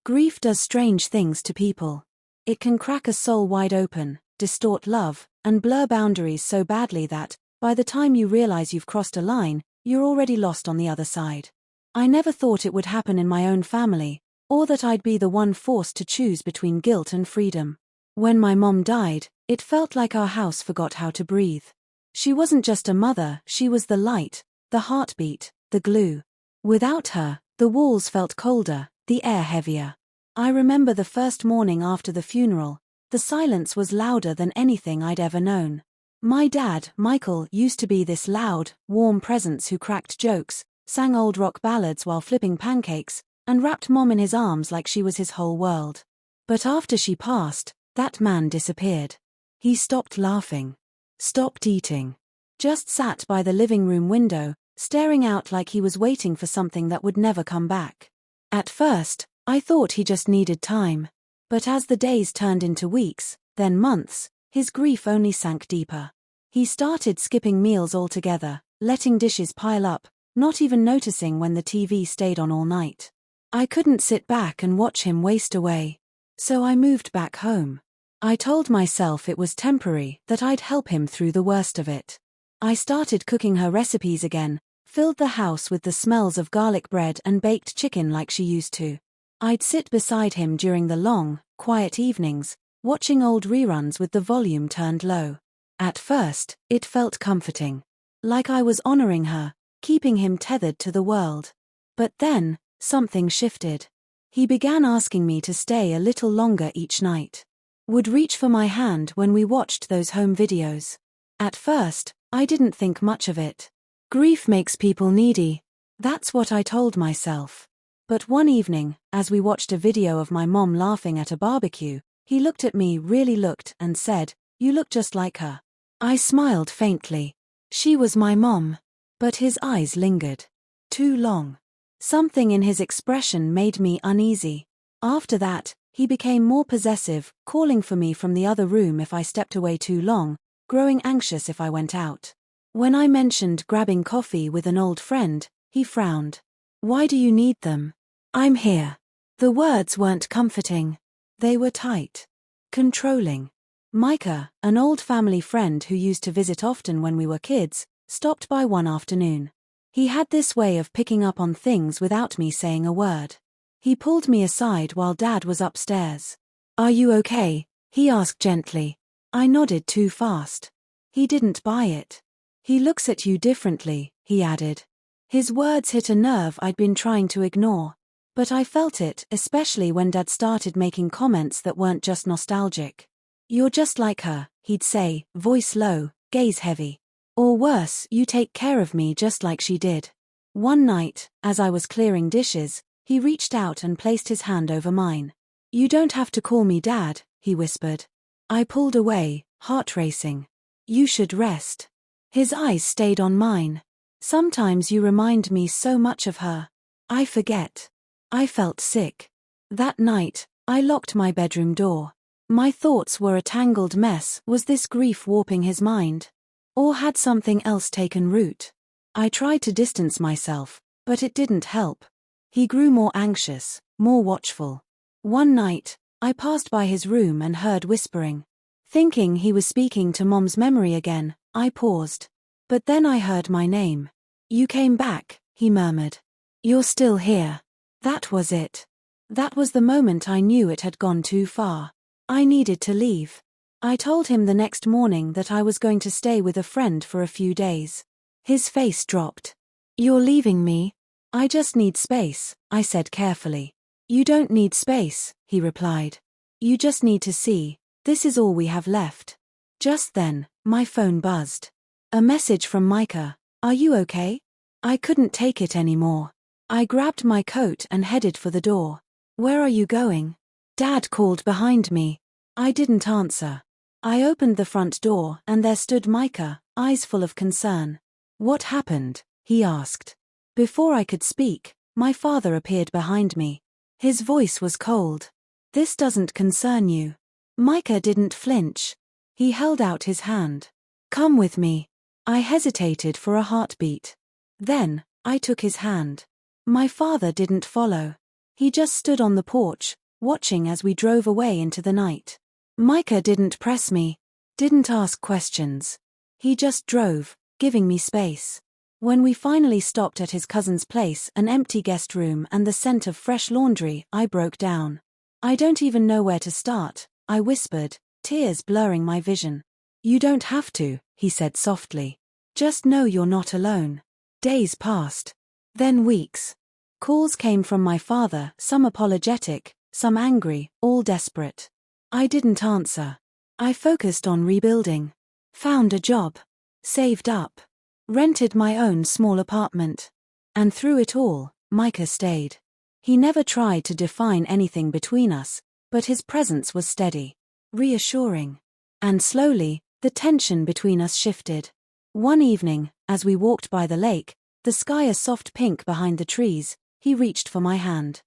Grief does strange things to people. It can crack a soul wide open, distort love, and blur boundaries so badly that, by the time you realize you've crossed a line, you're already lost on the other side. I never thought it would happen in my own family, or that I'd be the one forced to choose between guilt and freedom. When my mom died, it felt like our house forgot how to breathe. She wasn't just a mother, she was the light, the heartbeat, the glue. Without her, the walls felt colder, the air heavier. I remember the first morning after the funeral, the silence was louder than anything I'd ever known. My dad, Michael, used to be this loud, warm presence who cracked jokes, sang old rock ballads while flipping pancakes, and wrapped Mom in his arms like she was his whole world. But after she passed, that man disappeared. He stopped laughing. Stopped eating. Just sat by the living room window, staring out like he was waiting for something that would never come back. At first, I thought he just needed time. But as the days turned into weeks, then months, his grief only sank deeper. He started skipping meals altogether, letting dishes pile up, not even noticing when the TV stayed on all night. I couldn't sit back and watch him waste away. So I moved back home. I told myself it was temporary, that I'd help him through the worst of it. I started cooking her recipes again, filled the house with the smells of garlic bread and baked chicken like she used to. I'd sit beside him during the long, quiet evenings, watching old reruns with the volume turned low. At first, it felt comforting. Like I was honoring her, keeping him tethered to the world. But then, something shifted. He began asking me to stay a little longer each night. Would reach for my hand when we watched those home videos. At first, I didn't think much of it. Grief makes people needy. That's what I told myself. But one evening, as we watched a video of my mom laughing at a barbecue, he looked at me, really looked, and said, "You look just like her." I smiled faintly. She was my mom. But his eyes lingered. Too long. Something in his expression made me uneasy. After that, he became more possessive, calling for me from the other room if I stepped away too long, growing anxious if I went out. When I mentioned grabbing coffee with an old friend, he frowned. "Why do you need them?" "I'm here." The words weren't comforting. They were tight. Controlling. Micah, an old family friend who used to visit often when we were kids, stopped by one afternoon. He had this way of picking up on things without me saying a word. He pulled me aside while Dad was upstairs. "Are you okay?" he asked gently. I nodded too fast. He didn't buy it. "He looks at you differently," he added. His words hit a nerve I'd been trying to ignore. But I felt it, especially when Dad started making comments that weren't just nostalgic. "You're just like her," he'd say, voice low, gaze heavy. "Or worse, you take care of me just like she did." One night, as I was clearing dishes, he reached out and placed his hand over mine. "You don't have to call me Dad," he whispered. I pulled away, heart racing. "You should rest." His eyes stayed on mine. "Sometimes you remind me so much of her. I forget." I felt sick. That night, I locked my bedroom door. My thoughts were a tangled mess. Was this grief warping his mind? Or had something else taken root? I tried to distance myself, but it didn't help. He grew more anxious, more watchful. One night, I passed by his room and heard whispering. Thinking he was speaking to Mom's memory again, I paused. But then I heard my name. "You came back," he murmured. "You're still here." That was it. That was the moment I knew it had gone too far. I needed to leave. I told him the next morning that I was going to stay with a friend for a few days. His face dropped. "You're leaving me?" "I just need space," I said carefully. "You don't need space," he replied. "You just need to see. This is all we have left." Just then, my phone buzzed. A message from Micah. "Are you okay?" I couldn't take it anymore. I grabbed my coat and headed for the door. "Where are you going?" Dad called behind me. I didn't answer. I opened the front door and there stood Micah, eyes full of concern. "What happened?" he asked. Before I could speak, my father appeared behind me. His voice was cold. "This doesn't concern you." Micah didn't flinch. He held out his hand. "Come with me." I hesitated for a heartbeat. Then, I took his hand. My father didn't follow. He just stood on the porch, watching as we drove away into the night. Micah didn't press me, didn't ask questions. He just drove, giving me space. When we finally stopped at his cousin's place, an empty guest room and the scent of fresh laundry, I broke down. I don't even know where to start, I whispered, tears blurring my vision. You don't have to, he said softly. Just know you're not alone. Days passed. Then weeks. Calls came from my father, some apologetic, some angry, all desperate. I didn't answer. I focused on rebuilding. Found a job. Saved up. Rented my own small apartment. And through it all, Micah stayed. He never tried to define anything between us, but his presence was steady, reassuring. And slowly, the tension between us shifted. One evening, as we walked by the lake, the sky a soft pink behind the trees, he reached for my hand.